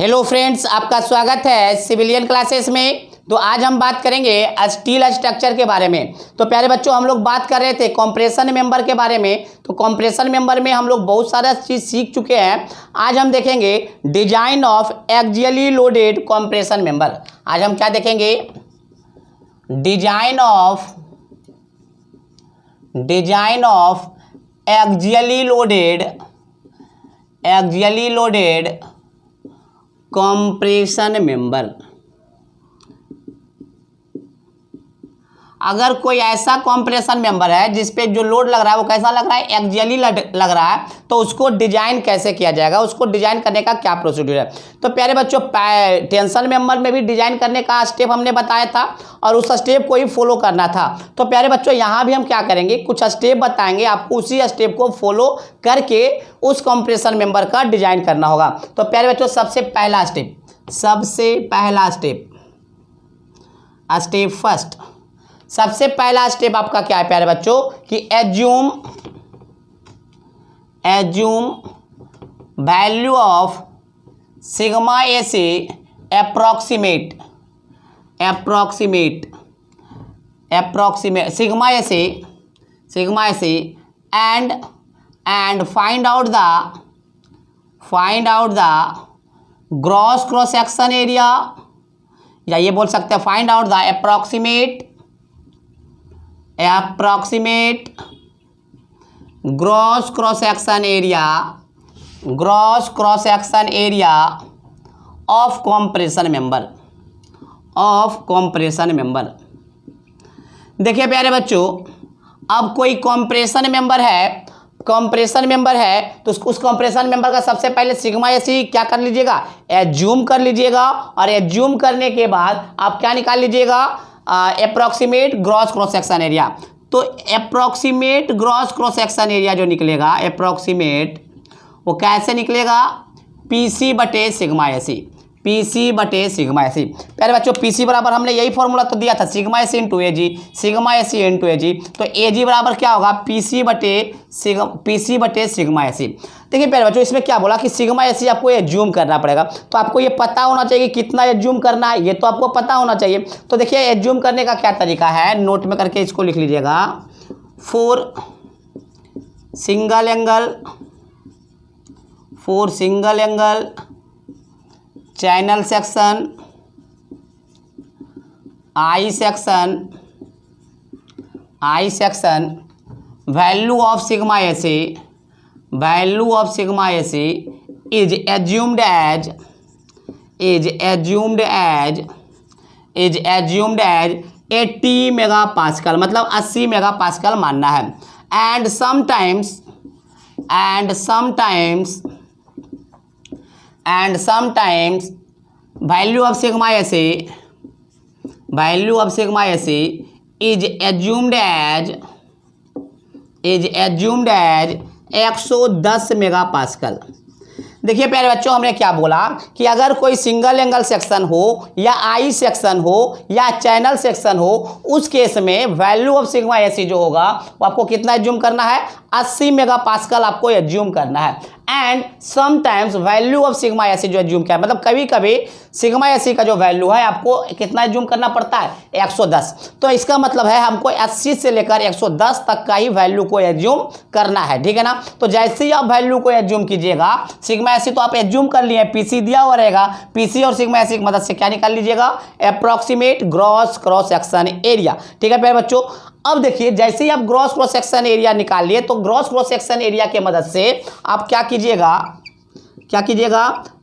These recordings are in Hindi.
हेलो फ्रेंड्स, आपका स्वागत है सिविलियन क्लासेस में। तो आज हम बात करेंगे स्टील स्ट्रक्चर के बारे में। तो प्यारे बच्चों, हम लोग बात कर रहे थे कॉम्प्रेशन मेंबर के बारे में। तो कॉम्प्रेशन मेंबर में हम लोग बहुत सारा चीज़ सीख चुके हैं। आज हम देखेंगे design of axially loaded compression member. आज हम क्या देखेंगे? Design of axially loaded compression member. अगर कोई ऐसा कॉम्प्रेशन मेंबर है जिस पे जो लोड लग रहा है वो कैसा लग रहा है? एक्सियली लग रहा है, तो उसको डिजाइन कैसे किया जाएगा, उसको डिजाइन करने का क्या प्रोसीड्यूर है? तो प्यारे बच्चों, टेंशन मेंबर में भी डिजाइन करने का स्टेप हमने बताया था और उस स्टेप को ही फॉलो करना था। तो प्यारे बच्चों, यहाँ भी हम क्या करेंगे, कुछ स्टेप बताएंगे आपको, उसी स्टेप को फॉलो करके उस कॉम्प्रेशन मेंबर का डिजाइन करना होगा। तो प्यारे बच्चों, सबसे पहला स्टेप फर्स्ट, सबसे पहला स्टेप आपका क्या है प्यारे बच्चों कि assume value of sigma AC approximate sigma AC and find out the gross cross section area, या ये बोल सकते हैं find out the approximate gross cross section area of compression member. देखिए प्यारे बच्चों, अब कोई कॉम्प्रेशन मेंबर है तो उस कॉम्प्रेशन मेंबर का सबसे पहले सिग्मा एसी क्या कर लीजिएगा? एज्यूम कर लीजिएगा, और एज्यूम करने के बाद आप क्या निकाल लीजिएगा? Approximate gross cross section area. तो approximate gross cross section area जो निकलेगा, अप्रोक्सीमेट, वो कैसे निकलेगा? पीसी बटे सिग्मा एसी। प्यारे बच्चों, पीसी बराबर हमने यही फॉर्मूला तो दिया था, सिग्मा एसी इंटू एजी। तो एजी बराबर क्या होगा? पीसी बटे सिग्मा एसी। देखिए प्यारे बच्चों, इसमें क्या बोला कि सिग्मा एसी आपको एज्यूम करना पड़ेगा। तो आपको ये पता होना चाहिए कि कितना एज्यूम करना है, ये तो आपको पता होना चाहिए। तो देखिए एज्यूम करने का क्या तरीका है, नोट में करके इसको लिख लीजिएगा। For single angle channel section, I section, value of sigma AC is assumed as 80 megapascal, मतलब 80 मेगापास्कल मानना है। And sometimes value of sigma AC is assumed as 110 megapascal. देखिए प्यारे बच्चों, हमने क्या बोला कि अगर कोई सिंगल एंगल सेक्शन हो या आई सेक्शन हो या चैनल सेक्शन हो, उस केस में वैल्यू ऑफ सिग्मा एसी जो होगा वो आपको कितना एज्यूम करना है? 80 मेगापास्कल आपको एज्यूम करना है। And sometimes value of sigma AC जो एज्यूम किया, मतलब कभी कभी सिग्मा एसी का जो वैल्यू है आपको कितना एज्यूम करना पड़ता है? 110। तो इसका मतलब है हमको 80 से लेकर 110 तक का ही वैल्यू को एज्यूम करना है, ठीक है ना? तो जैसे ही आप वैल्यू को एज्यूम कीजिएगा, सिग्मा एसी तो आप एज्यूम कर लिए, पीसी दिया हुआ रहेगा, पीसी और सिग्मा एसी की मदद से क्या निकाल लीजिएगा? Approximate gross cross section area, ठीक है प्यारे बच्चों। अब देखिए, जैसे ही आप ग्रॉस क्रॉस सेक्शन एरिया निकालिए, तो ग्रॉस क्रॉस सेक्शन एरिया की मदद से आप क्या कीजिएगा?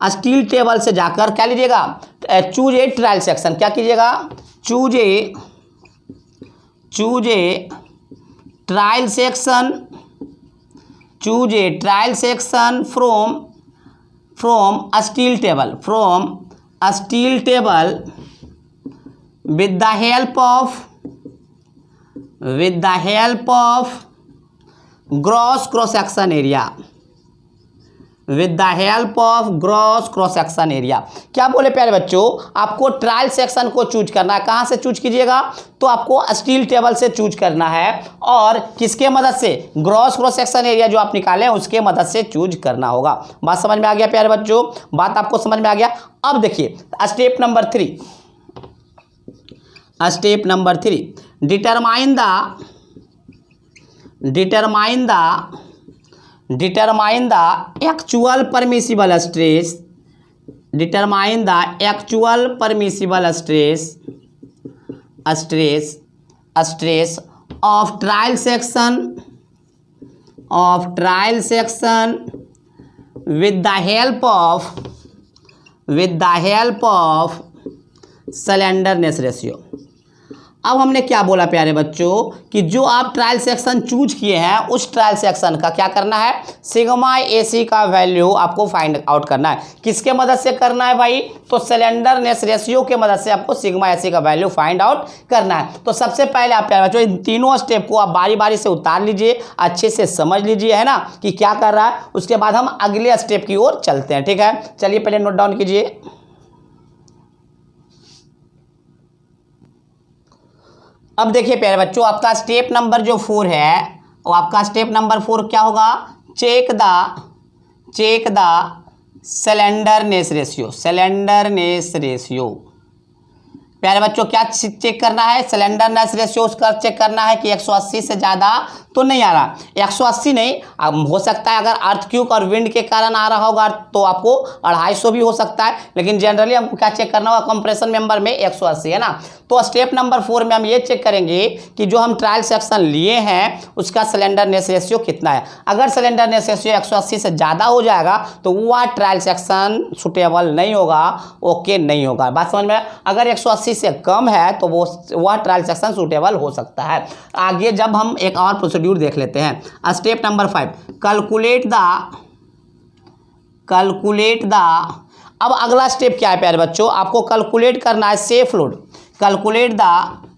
स्टील टेबल से जाकर क्या लीजिएगा? Choose a trial section. क्या कीजिएगा? Choose a trial section from steel table with the help of gross cross section area with the help of gross cross section area. क्या बोले प्यारे बच्चों, आपको ट्रायल सेक्शन को चूज करना है। कहाँ से चूज कीजिएगा, तो आपको स्टील टेबल से चूज करना है और किसके मदद से, ग्रॉस क्रॉस सेक्शन एरिया जो आप निकाले हैं उसके मदद से चूज करना होगा। बात समझ में आ गया प्यारे बच्चों, बात आपको समझ में आ गया। अब देखिए step number 3, step number 3, determine the actual permissible stress, determine the actual permissible stress of trial section with the help of slenderness ratio। अब हमने क्या बोला प्यारे बच्चों कि जो आप ट्रायल सेक्शन चूज किए हैं उस ट्रायल सेक्शन का क्या करना है, सिग्मा AC का वैल्यू आपको फाइंड आउट करना है। किसके मदद से करना है भाई, तो स्लेंडरनेस रेशियो के मदद से आपको सिग्मा AC का वैल्यू फाइंड आउट करना है। तो सबसे पहले आप प्यारे बच्चों इन तीनों स्टेप को आप बारी बारी से उतार लीजिए, अच्छे से समझ लीजिए, है ना, कि क्या कर रहा है। उसके बाद हम अगले स्टेप की ओर चलते हैं। ठीक है, चलिए पहले नोट डाउन कीजिए। अब देखिए प्यारे बच्चों, आपका स्टेप नंबर जो 4 है वो आपका स्टेप नंबर 4 क्या होगा, चेक द स्लेंडरनेस रेशियो। प्यारे बच्चों क्या चेक करना है, स्लेंडरनेस रेशियो उसका चेक करना है कि 180 से ज़्यादा तो नहीं आ रहा। 180 नहीं, अब हो सकता है अगर अर्थक्वेक और विंड के कारण आ रहा होगा तो आपको 250 भी हो सकता है, लेकिन जनरली हमको क्या चेक करना होगा, कंप्रेशन मेंबर में 180, है ना। तो स्टेप नंबर 4 में हम ये चेक करेंगे कि जो हम ट्रायल सेक्शन लिए हैं उसका स्लेंडरनेस रेशियो कितना है। अगर स्लेंडरनेस रेशियो 180 से ज़्यादा हो जाएगा तो वह ट्रायल सेक्शन सुटेबल नहीं होगा, ओके नहीं होगा। बात समझ में, अगर 180 से कम है तो वह ट्रायल सेक्शन सुटेबल हो सकता है। आगे जब हम एक और प्रोसीड्यूर देख लेते हैं, स्टेप नंबर 5, कैलकुलेट द। अब अगला स्टेप क्या है प्यारे बच्चों, आपको कैलकुलेट करना है safe load, calculate the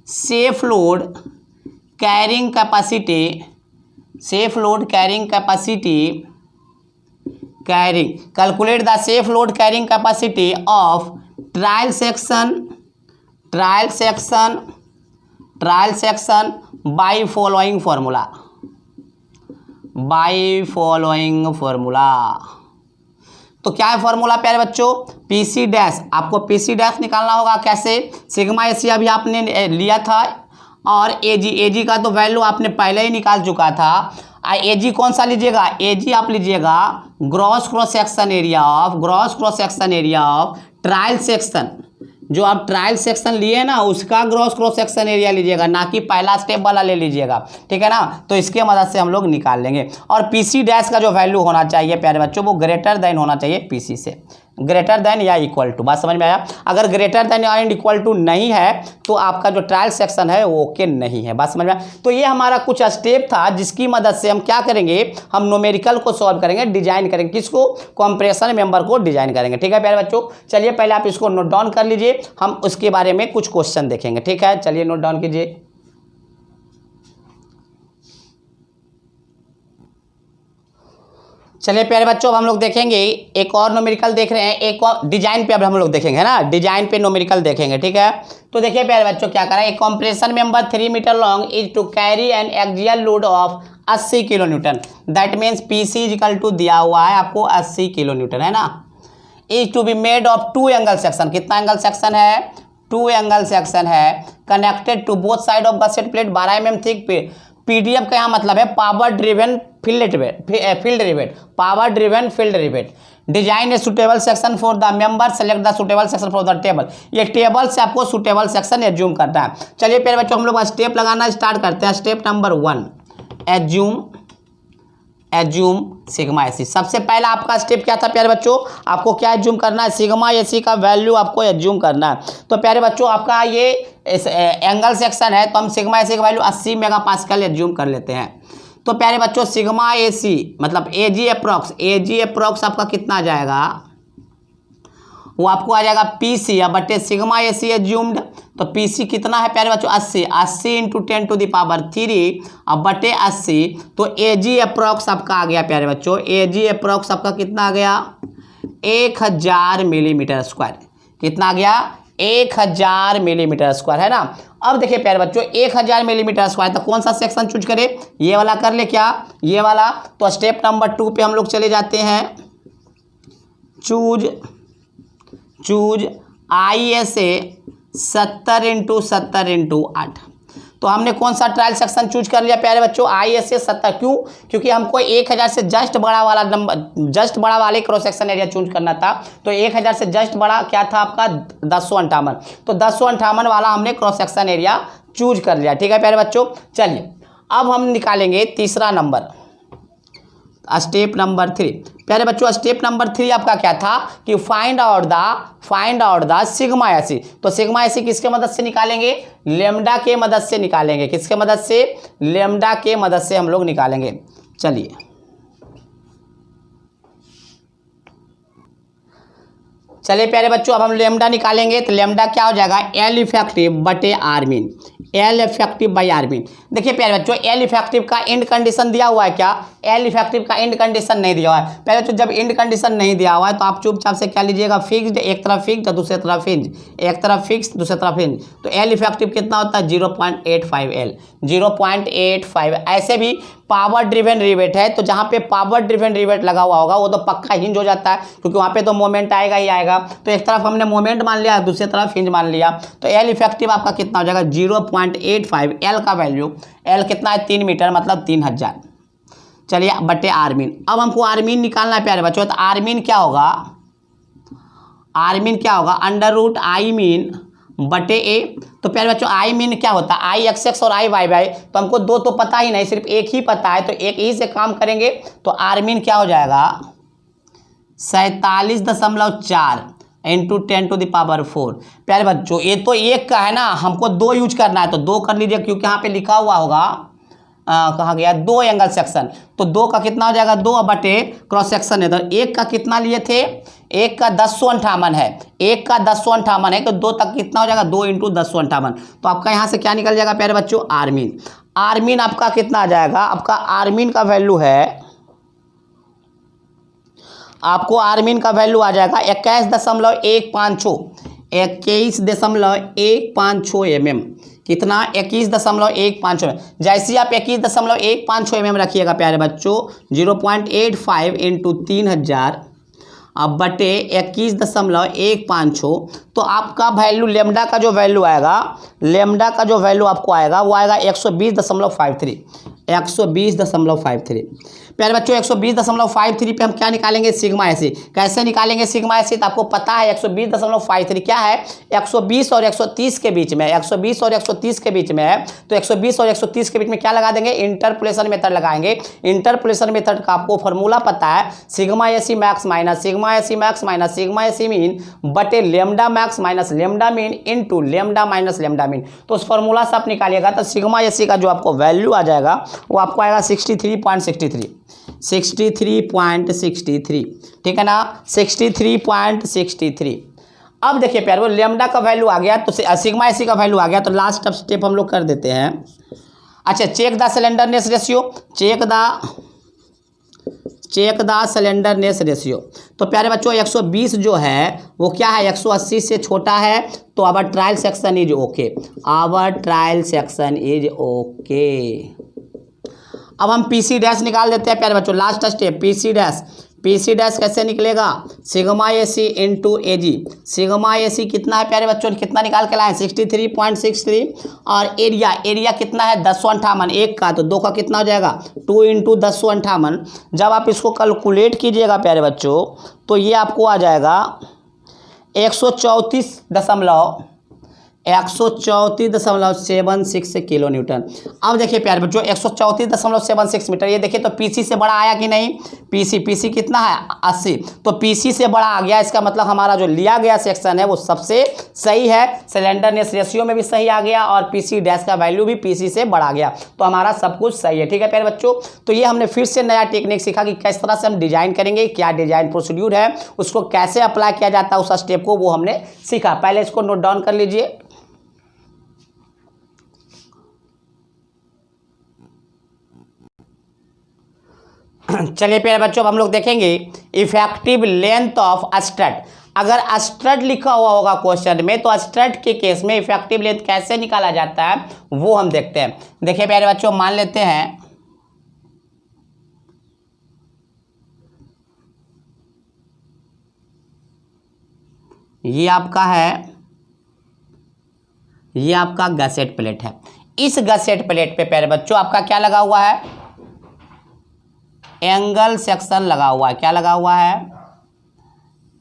safe load carrying capacity of trial section by following formula. तो क्या है फॉर्मूला प्यारे बच्चों, PC डैश, आपको PC डैश निकालना होगा। कैसे, सिग्मा AC अभी आपने लिया था और AG का तो वैल्यू आपने पहले ही निकाल चुका था। AG कौन सा लीजिएगा, AG आप लीजिएगा gross cross section area of trial section. जो आप ट्रायल सेक्शन लिए ना उसका ग्रॉस क्रॉस सेक्शन एरिया लीजिएगा, ना कि पहला स्टेप वाला ले लीजिएगा। ठीक है ना, तो इसके मदद से हम लोग निकाल लेंगे। और PC डैश का जो वैल्यू होना चाहिए प्यारे बच्चों वो ग्रेटर देन होना चाहिए PC से, ग्रेटर देन या इक्वल टू। बात समझ में आया, अगर greater than and equal to नहीं है तो आपका जो ट्रायल सेक्शन है वो ओके नहीं है। बात समझ में आया। तो ये हमारा कुछ स्टेप था जिसकी मदद से हम क्या करेंगे, हम न्यूमेरिकल को सॉल्व करेंगे, डिजाइन करेंगे। किसको, कंप्रेशन मेंबर को डिजाइन करेंगे। ठीक है प्यारे बच्चों, चलिए पहले आप इसको नोट डाउन कर लीजिए, हम उसके बारे में कुछ क्वेश्चन देखेंगे। ठीक है, चलिए नोट डाउन कीजिए। चलिए प्यारे बच्चों, अब हम लोग देखेंगे एक और न्यूमेरिकल देख रहे हैं, एक और डिजाइन पे अब हम लोग देखेंगे, है ना, डिजाइन पे न्यूमेरिकल देखेंगे। ठीक है, तो देखिए प्यारे बच्चों क्या करा, एक compression member 3 metre long is to carry an axial load of 80 kilo newton. That means PC is equal to दिया हुआ है आपको 80 किलो न्यूटन, है ना। Is to be made of 2 angle section. कितना एंगल सेक्शन है, 2 एंगल सेक्शन है। Connected to both side of gusset plate 12 mm thick पे। PDF का यहाँ मतलब है power driven field rivet. Design a suitable section for the member, select the suitable section for the table. ये टेबल से आपको सुटेबल सेक्शन एज्यूम करना है। चलिए प्यारे बच्चों हम लोग स्टेप लगाना स्टार्ट करते हैं। Step number 1, assume sigma AC। सबसे पहला आपका स्टेप क्या था प्यारे बच्चों, आपको क्या एज्यूम करना है, सिग्मा AC का वैल्यू आपको एज्यूम करना है। तो प्यारे बच्चों आपका ये एंगल सेक्शन है तो हम सिग्मा AC का वैल्यू 80 मेगापास्कल एज्यूम कर लेते हैं। तो प्यारे बच्चों सिग्मा AC मतलब AG अप्रॉक्स आपका कितना आ जाएगा, वो आपको आ जाएगा PC या बटे सिग्मा AC एज्यूम्ड। तो PC कितना है प्यारे बच्चों 80, 80 इंटू 10 टू द पावर 3 अब बटे 80। तो AG अप्रॉक्स आपका आ गया प्यारे बच्चों, AG अप्रॉक्स आपका कितना आ गया 1000 मिलीमीटर स्क्वायर। कितना आ गया 1000 मिलीमीटर स्क्वायर, है ना। अब देखिए प्यारे बच्चों 1000 मिलीमीटर स्क्वायर, तो कौन सा सेक्शन चूज करें, ये वाला कर ले क्या, ये वाला। तो स्टेप नंबर 2 पे हम लोग चले जाते हैं, चूज ISA 70 इंटू 70 इंटू 8। तो हमने कौन सा ट्रायल सेक्शन चूज कर लिया प्यारे बच्चों ISA 70, क्यों, क्योंकि हमको 1000 से जस्ट बड़ा वाला नंबर, जस्ट बड़ा वाले क्रॉस सेक्शन एरिया चूज करना था। तो 1000 से जस्ट बड़ा क्या था आपका 1058, तो 1058 वाला हमने क्रॉस सेक्शन एरिया चूज कर लिया। ठीक है प्यारे बच्चों, चलिए अब हम निकालेंगे तीसरा नंबर, स्टेप नंबर 3। प्यारे बच्चों स्टेप नंबर 3 आपका क्या था कि find out the sigma AC। तो सिग्मा AC किसके मदद से निकालेंगे, लेमडा के मदद से निकालेंगे। किसके मदद से, लेमडा के मदद से हम लोग निकालेंगे। चलिए प्यारे बच्चों अब हम लेमडा निकालेंगे। तो लेमडा क्या हो जाएगा L इफेक्टिव बटे R mean, L effective by R mean. देखिए प्यारे बच्चों L इफेक्टिव का एंड कंडीशन दिया हुआ है क्या, L इफेक्टिव का एंड कंडीशन नहीं दिया हुआ है। पहले तो जब एंड कंडीशन नहीं दिया हुआ है तो आप चुपचाप से क्या लीजिएगा, फिक्स्ड, एक तरफ फिक्स्ड और दूसरी तरफ फिक्स्ड, एक तरफ फिक्स्ड दूसरी तरफ फिक्स्ड। तो L इफेक्टिव कितना होता है 0.85 L, 0.85। ऐसे भी पावर ड्रिवन रिवेट है, तो जहाँ पे पावर ड्रिवन रिवेट लगा हुआ होगा वो तो पक्का हिंज हो जाता है, क्योंकि वहाँ पे तो मोमेंट आएगा ही आएगा। तो एक तरफ हमने मोमेंट मान लिया, दूसरी तरफ हिंज मान लिया। तो L इफेक्टिव आपका कितना हो जाएगा 0.85। L का वैल्यू, L कितना है 3 मीटर मतलब 3000। चलिए बटे R मीन। अब हमको R मीन निकालना है प्यारे बच्चों। तो R मीन क्या होगा, R मीन क्या होगा अंडर रूट I मीन बटे A। तो प्यारे बच्चों I मीन क्या होता है IXX और IYY। तो हमको दो तो पता ही नहीं, सिर्फ एक ही पता है, तो एक ही से काम करेंगे। तो R मीन क्या हो जाएगा 47.4 इंटू 10 टू द पावर 4। प्यारे बच्चों ये तो एक का है ना, हमको दो यूज करना है, तो दो कर लीजिए, क्योंकि यहाँ पे लिखा हुआ होगा कहा गया 2 एंगल सेक्शन। तो 2 का कितना हो जाएगा 2 बटे क्रॉस सेक्शन है। तो 1 का कितना लिए थे, 1 का 1058 है, 1 का 1058 है, तो 2 तक कितना हो जाएगा 2 इंटू 1058। तो आपका यहाँ से क्या निकल जाएगा प्यारे बच्चों R मीन। R मीन आपका कितना आ जाएगा, आपका R मीन का वैल्यू है, आपको R मीन का वैल्यू आ जाएगा 21.156 mm। कितना 21.156। जैसे आप 21.156 mm रखिएगा प्यारे बच्चों 0.85 इंटू 3000 अब बटे 21.156। तो आपका वैल्यू लेमडा का जो वैल्यू आएगा, लेमडा का जो वैल्यू आपको आएगा वो आएगा 120.53, 120.53। प्यारे बच्चों 120.53 पे हम क्या निकालेंगे सिग्मा AC। कैसे निकालेंगे सिग्मा AC, तो आपको पता है 120.53 क्या है 120 और 130 के बीच में, 120 और 130 के बीच में है। तो 120 और 130 के बीच में क्या लगा देंगे, इंटरपोलेशन मेथड लगाएंगे। इंटरपोलेशन मेथड का आपको फॉर्मूला पता है sigma AC max minus sigma AC max minus sigma AC mean बटे lambda max minus lambda mean into lambda minus lambda mean. तो उस फॉर्मूला से आप निकालिएगा तो सिग्मा AC का जो आपको वैल्यू आ जाएगा वो आपको आएगा 63.63, 63.63। ठीक है ना 63.63। अब देखिए प्यारे वो लेमडा का वैल्यू आ गया, तो सिग्मा AC का वैल्यू आ गया। तो लास्ट अब स्टेप हम लोग कर देते हैं। अच्छा check the slenderness ratio, check the slenderness ratio. तो प्यारे बच्चों 120 जो है वो क्या है 180 से छोटा है, तो our trial section is okay, our trial section is okay. अब हम PC डैश निकाल देते हैं प्यारे बच्चों। लास्ट स्टेप PC डैश कैसे निकलेगा sigma AC into AG। Sigma AC कितना है प्यारे बच्चों, कितना निकाल के लाए 63.63 और एरिया कितना है 1058, 1 का तो 2 का कितना हो जाएगा 2 इंटू 1058। जब आप इसको कैलकुलेट कीजिएगा प्यारे बच्चों तो ये आपको आ जाएगा 134.4 134.76 किलो न्यूटन। अब देखिए प्यारे बच्चों 134.76 मीटर, ये देखिए तो पीसी से बड़ा आया कि नहीं, पीसी कितना है 80, तो पीसी से बड़ा आ गया, इसका मतलब हमारा जो लिया गया सेक्शन है वो सबसे सही है, सिलेंडरनेस रेशियो में भी सही आ गया और पीसी डैश का वैल्यू भी पीसी से बढ़ा गया, तो हमारा सब कुछ सही है। ठीक है प्यारे बच्चों, तो ये हमने फिर से नया टेक्निक सीखा कि किस तरह से हम डिजाइन करेंगे, क्या डिजाइन प्रोसीड्यूर है, उसको कैसे अप्लाई किया जाता है, उस स्टेप को वो हमने सीखा। पहले इसको नोट डाउन कर लीजिए। चलिए प्यारे बच्चों अब हम लोग देखेंगे इफेक्टिव लेंथ ऑफ स्ट्रट। अगर स्ट्रट लिखा हुआ होगा क्वेश्चन में तो स्ट्रट के केस में इफेक्टिव लेंथ कैसे निकाला जाता है वो हम देखते हैं। देखिए प्यारे बच्चों, मान लेते हैं ये आपका है, ये आपका गसेट प्लेट है। इस गसेट प्लेट पे प्यारे बच्चों आपका क्या लगा हुआ है, एंगल सेक्शन लगा हुआ है। क्या लगा हुआ है,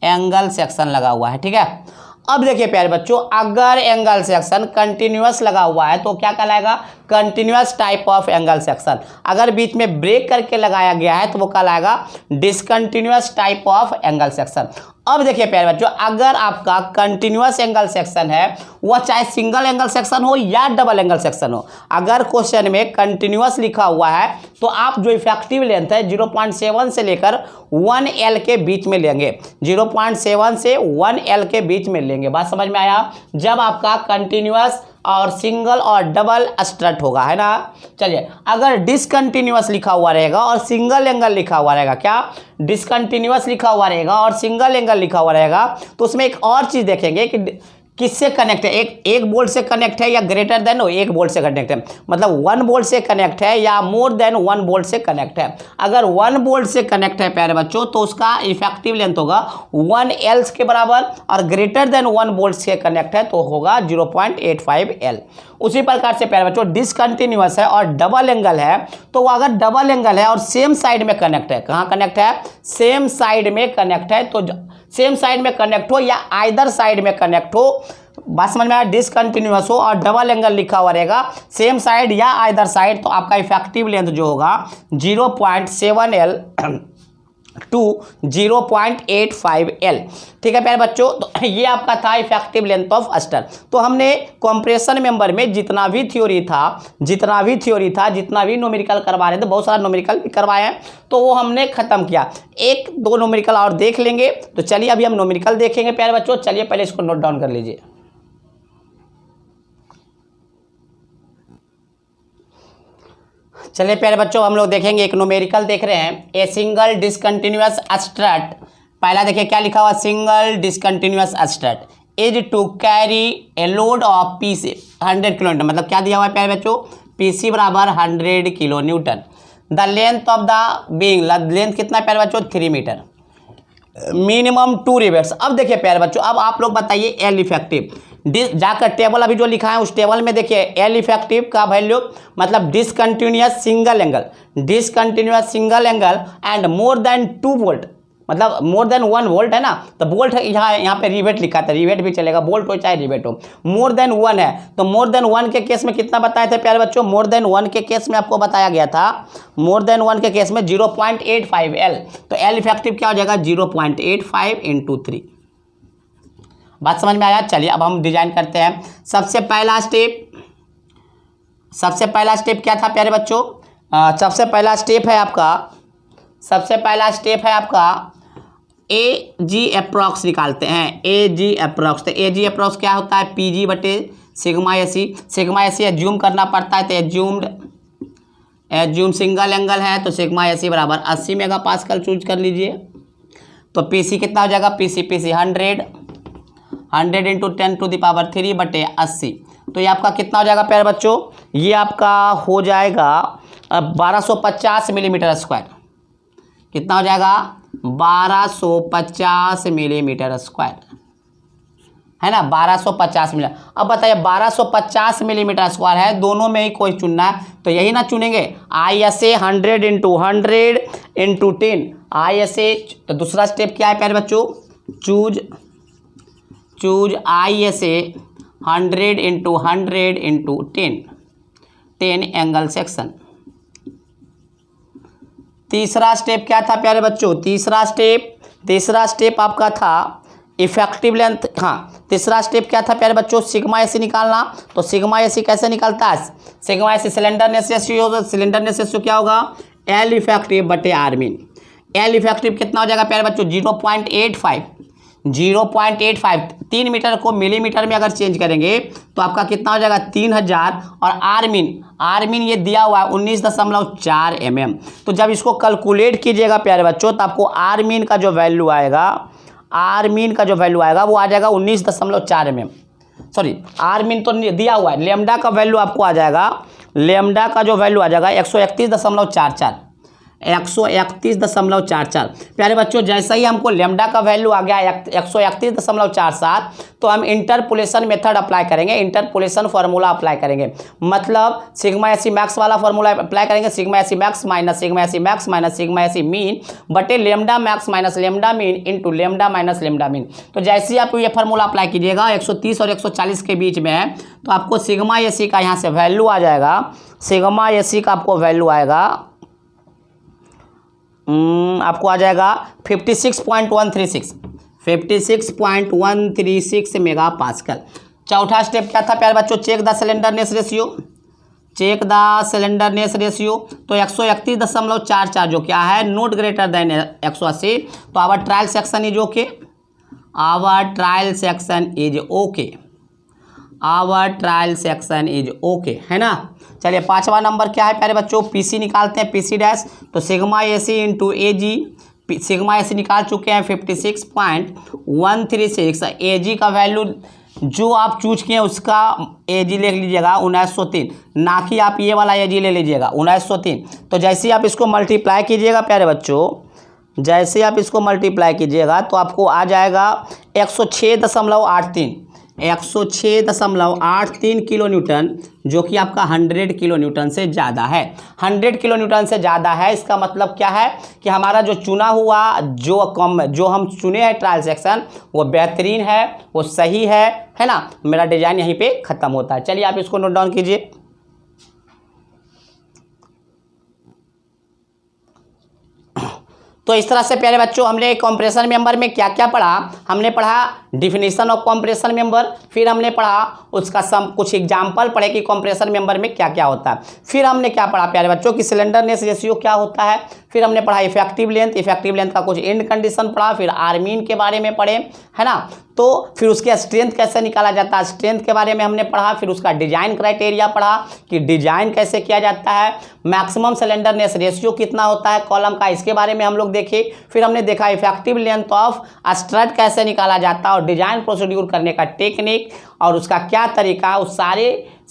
एंगल सेक्शन लगा हुआ है। ठीक है, अब देखिए प्यारे बच्चों, अगर एंगल सेक्शन कंटिन्यूअस लगा हुआ है तो क्या कहलाएगा, continuous type of angle section. अगर बीच में ब्रेक करके लगाया गया है तो वो कहलाएगा discontinuous type of angle section. अब देखिए प्यारे बच्चों, अगर आपका कंटिन्यूअस एंगल सेक्शन है, वह चाहे सिंगल एंगल सेक्शन हो या डबल एंगल सेक्शन हो, अगर क्वेश्चन में कंटिन्यूअस लिखा हुआ है तो आप जो इफेक्टिव लेंथ है 0.7 से लेकर 1L के बीच में लेंगे, 0.7 से 1L के बीच में लेंगे। बात समझ में आया, जब आपका कंटिन्यूअस और सिंगल और डबल स्ट्रट होगा, है ना। चलिए, अगर डिसकंटिन्यूअस लिखा हुआ रहेगा और सिंगल एंगल लिखा हुआ रहेगा, क्या डिसकंटिन्यूअस लिखा हुआ रहेगा और सिंगल एंगल लिखा हुआ रहेगा, तो उसमें एक और चीज देखेंगे कि किससे कनेक्ट है, एक बोल्ट से कनेक्ट है या ग्रेटर देन एक बोल्ट से कनेक्ट है, मतलब 1 बोल्ट से कनेक्ट है या मोर देन 1 बोल्ट से कनेक्ट है। अगर 1 बोल्ट से कनेक्ट है प्यारे बच्चों तो उसका इफेक्टिव लेंथ होगा 1L के बराबर, और ग्रेटर देन 1 बोल्ट से कनेक्ट है तो होगा 0.85L। उसी प्रकार से प्यारे बच्चों डिसकंटिन्यूअस है और डबल एंगल है, तो अगर डबल एंगल है और सेम साइड में कनेक्ट है, कहाँ कनेक्ट है, सेम साइड में कनेक्ट है, तो सेम साइड में कनेक्ट हो या आइदर साइड में कनेक्ट हो, बात समझ में आया, डिसकंटिन्यूअस हो और डबल एंगल लिखा हुआ रहेगा, सेम साइड या आइदर साइड, तो आपका इफेक्टिव लेंथ जो होगा 0.7L टू 0.85L। ठीक है प्यारे बच्चों, तो ये आपका था इफेक्टिव लेंथ ऑफ स्टर। तो हमने कंप्रेशन मेंबर में जितना भी थ्योरी था, जितना भी न्यूमेरिकल करवा रहे थे, बहुत सारा न्यूमेरिकल भी करवाए हैं, तो वो हमने खत्म किया। 1-2 न्यूमेरिकल और देख लेंगे। तो चलिए अभी हम न्यूमेरिकल देखेंगे प्यारे बच्चों। चलिए पहले इसको नोट डाउन कर लीजिए। चलिए प्यारे बच्चों, हम लोग देखेंगे एक न्यूमेरिकल देख रहे हैं, ए सिंगल डिसकंटिन्यूअस स्ट्रट। पहला देखिए क्या लिखा हुआ, single discontinuous strut is to carry a load of PC 100 kilo newton. मतलब क्या दिया हुआ है प्यारे बच्चों, पीसी बराबर 100 kilo Newton. The length of the being, length कितना है प्यारे बच्चों, 3 मीटर, मिनिमम 2 रिवेट्स। अब देखिए प्यारे बच्चों, अब आप लोग बताइए एल इफेक्टिव, जाकर टेबल अभी जो लिखा है उस टेबल में देखिए एल इफेक्टिव का वैल्यू, मतलब discontinuous single angle and more than 2 volt, मतलब मोर देन 1 वोल्ट है ना, तो वोल्ट यहाँ पे रिवेट लिखा था, रिवेट भी चलेगा, वोल्ट हो चाहे रिवेट हो। मोर देन 1 है, तो मोर देन 1 के केस में कितना बताए थे प्यारे बच्चों, मोर देन 1 के केस में आपको बताया गया था, मोर देन 1 के केस में 0.85L, तो एल इफेक्टिव क्या हो जाएगा 0.85 × 3। बात समझ में आया। चलिए अब हम डिजाइन करते हैं। सबसे पहला स्टेप क्या था प्यारे बच्चों, सबसे पहला स्टेप है आपका ए जी अप्रॉक्स निकालते हैं, ए जी अप्रॉक्स। तो ए जी अप्रॉक्स क्या होता है, PG बटे सिग्मा एसी एज्यूम करना पड़ता है, तो एज्यूम सिंगल एंगल है तो सिग्मा एसी बराबर 80 मेगापास्कल चूज कर लीजिए। तो पीसी कितना हो जाएगा, पीसी 100 × 10⁻³ बटे 80। तो ये आपका कितना हो जाएगा प्यारे बच्चों, ये आपका हो जाएगा 1250 मिलीमीटर स्क्वायर। कितना हो जाएगा, 1250 मिलीमीटर स्क्वायर, है ना, 1250 मिलीमीटर। अब बताइए 1250 मिलीमीटर स्क्वायर है, दोनों में ही कोई चुनना है, तो यही ना चुनेंगे, ISA 100 × 100 × 10 ISA। तो दूसरा स्टेप क्या है प्यारे बच्चों, choose ISA 100 into 100 into 10 angle section. तीसरा स्टेप क्या था प्यारे बच्चों? तीसरा स्टेप आपका था इफेक्टिव लेंथ। हाँ, तीसरा स्टेप क्या था प्यारे बच्चों? सिग्मा एसी निकालना। तो सिग्मा एसी कैसे निकलता है? Sigma AC slenderness ratio, slenderness ratio क्या होगा? एल इफेक्टिव बटे आर मीन। एल इफेक्टिव कितना हो जाएगा प्यारे बच्चों? 0.85। 3 मीटर को मिलीमीटर में अगर चेंज करेंगे तो आपका कितना हो जाएगा? 3000। और आर मीन ये दिया हुआ है 19.4 mm। तो जब इसको कैलकुलेट कीजिएगा प्यारे बच्चों तो आपको आर मीन का जो वैल्यू आएगा वो आ जाएगा 19.4 mm। सॉरी, आर मीन तो दिया हुआ है, लेमडा का वैल्यू आपको आ जाएगा, लेमडा का जो वैल्यू आ जाएगा 131.44। 131.44। प्यारे बच्चों जैसा ही हमको लेमडा का वैल्यू आ गया 131.47 तो हम इंटरपोलेशन मेथड अप्लाई करेंगे, इंटरपोलेशन फार्मूला अप्लाई करेंगे। मतलब सिग्मा एसी मैक्स वाला फार्मूला अप्लाई करेंगे, sigma AC max minus sigma AC max minus sigma AC mean बटे lambda max minus lambda mean into lambda minus lambda mean. तो जैसे ही आप ये फार्मूला अप्लाई कीजिएगा 130 और 140 के बीच में है तो आपको सिग्मा एसी का यहाँ से वैल्यू आ जाएगा, सिग्मा एसी का आपको वैल्यू आएगा, आपको आ जाएगा 56.136 मेगा पास्कल। चौथा स्टेप क्या था प्यारे बच्चों? Check the slenderness ratio. तो 131.44 जो क्या है? Not greater than 180। तो our trial section is okay, our trial section is okay, है ना। चलिए पांचवा नंबर क्या है प्यारे बच्चों? पीसी निकालते हैं, पीसी डैश। तो सिग्मा एसी इंटू एजी, सिग्मा एसी निकाल चुके हैं 56.136। एजी का वैल्यू जो आप चूज किए उसका एजी ले लीजिएगा 1903, ना कि आप ये वाला एजी ले लीजिएगा 1903। तो जैसे ही आप इसको मल्टीप्लाई कीजिएगा प्यारे बच्चों, जैसे आप इसको मल्टीप्लाई कीजिएगा तो आपको आ जाएगा 106.83 किलो न्यूटन, जो कि आपका 100 किलो न्यूटन से ज़्यादा है। 100 किलो न्यूटन से ज़्यादा है, इसका मतलब क्या है कि हमारा जो चुना हुआ जो हम चुने हैं ट्रायल सेक्शन वो बेहतरीन है, वो सही है ना। मेरा डिजाइन यहीं पे ख़त्म होता है। चलिए आप इसको नोट डाउन कीजिए। तो इस तरह से प्यारे बच्चों हमने कंप्रेशन मेंबर में क्या क्या पढ़ा? हमने पढ़ा डिफिनीशन ऑफ कंप्रेशन मेंबर, फिर हमने पढ़ा उसका कुछ एग्जाम्पल पढ़े कि कंप्रेशन मेंबर में क्या क्या होता है। फिर हमने क्या पढ़ा प्यारे बच्चों कि सिलेंडरनेस रेशियो क्या होता है। फिर हमने पढ़ा इफेक्टिव लेंथ का कुछ एंड कंडीशन पढ़ा। फिर आर्मीन के बारे में पढ़े, है ना। तो फिर उसके स्ट्रेंथ कैसे निकाला जाता है, स्ट्रेंथ के बारे में हमने पढ़ा। फिर उसका डिजाइन क्राइटेरिया पढ़ा कि डिजाइन कैसे किया जाता है। मैक्सिमम सिलेंडरनेस रेशियो कितना होता है कॉलम का, इसके बारे में हम लोग देखे। फिर हमने देखा इफेक्टिव लेंथ ऑफ स्ट्रट कैसे निकाला जाता है और डिजाइन प्रोसीड्यूर करने का टेक्निक और उसका क्या तरीका, उस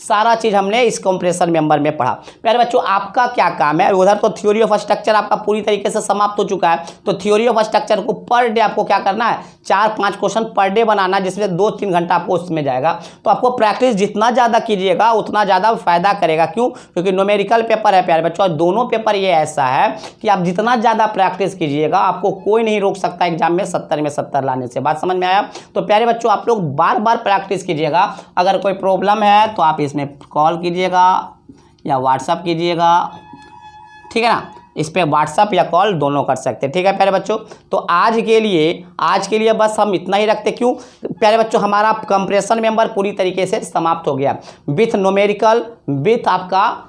सारा चीज़ हमने इस कंप्रेशन मेंबर में पढ़ा। प्यारे बच्चों आपका क्या काम है? उधर तो थ्योरी ऑफ स्ट्रक्चर आपका पूरी तरीके से समाप्त हो चुका है। तो थ्योरी ऑफ स्ट्रक्चर को पर डे आपको क्या करना है? 4-5 क्वेश्चन पर डे बनाना, जिसमें 2-3 घंटा आपको उसमें जाएगा। तो आपको प्रैक्टिस जितना ज़्यादा कीजिएगा उतना ज़्यादा फायदा करेगा। क्यों? क्योंकि न्यूमेरिकल पेपर है प्यारे बच्चों, दोनों पेपर ये ऐसा है कि आप जितना ज़्यादा प्रैक्टिस कीजिएगा आपको कोई नहीं रोक सकता एग्जाम में 70 में 70 लाने से। बात समझ में आया? तो प्यारे बच्चों आप लोग बार बार प्रैक्टिस कीजिएगा। अगर कोई प्रॉब्लम है तो आप इसमें कॉल कीजिएगा या व्हाट्सअप कीजिएगा, ठीक है ना। इस पे व्हाट्सअप या कॉल दोनों कर सकते हैं, ठीक है प्यारे बच्चों। तो आज के लिए बस हम इतना ही रखते। क्यों प्यारे बच्चों? हमारा कंप्रेशन मेंबर पूरी तरीके से समाप्त हो गया विथ न्यूमेरिकल, विथ आपका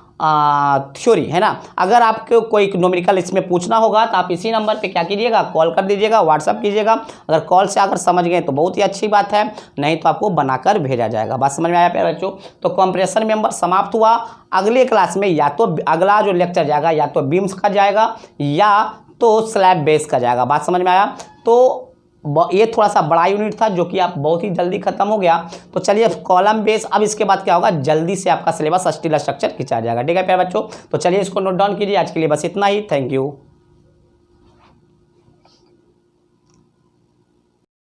थ्योरी, है ना। अगर आपको कोई न्यूमेरिकल इसमें पूछना होगा तो आप इसी नंबर पे क्या कीजिएगा? कॉल कर दीजिएगा, व्हाट्सअप कीजिएगा। अगर कॉल से अगर समझ गए तो बहुत ही अच्छी बात है, नहीं तो आपको बनाकर भेजा जाएगा। बात समझ में आया प्यारे बच्चों? तो कंप्रेशन मेंबर समाप्त हुआ। अगले क्लास में या तो अगला जो लेक्चर जाएगा या तो बीम्स का जाएगा या तो स्लैब बेस का जाएगा। बात समझ में आया? तो ये थोड़ा सा बड़ा यूनिट था जो कि आप बहुत ही जल्दी खत्म हो गया। तो चलिए कॉलम बेस, अब इसके बाद क्या होगा? जल्दी से आपका सिलेबस स्टील स्ट्रक्चर खिंचा जाएगा, ठीक है प्यारे बच्चों। तो चलिए इसको नोट डाउन कीजिए। आज के लिए बस इतना ही। Thank you.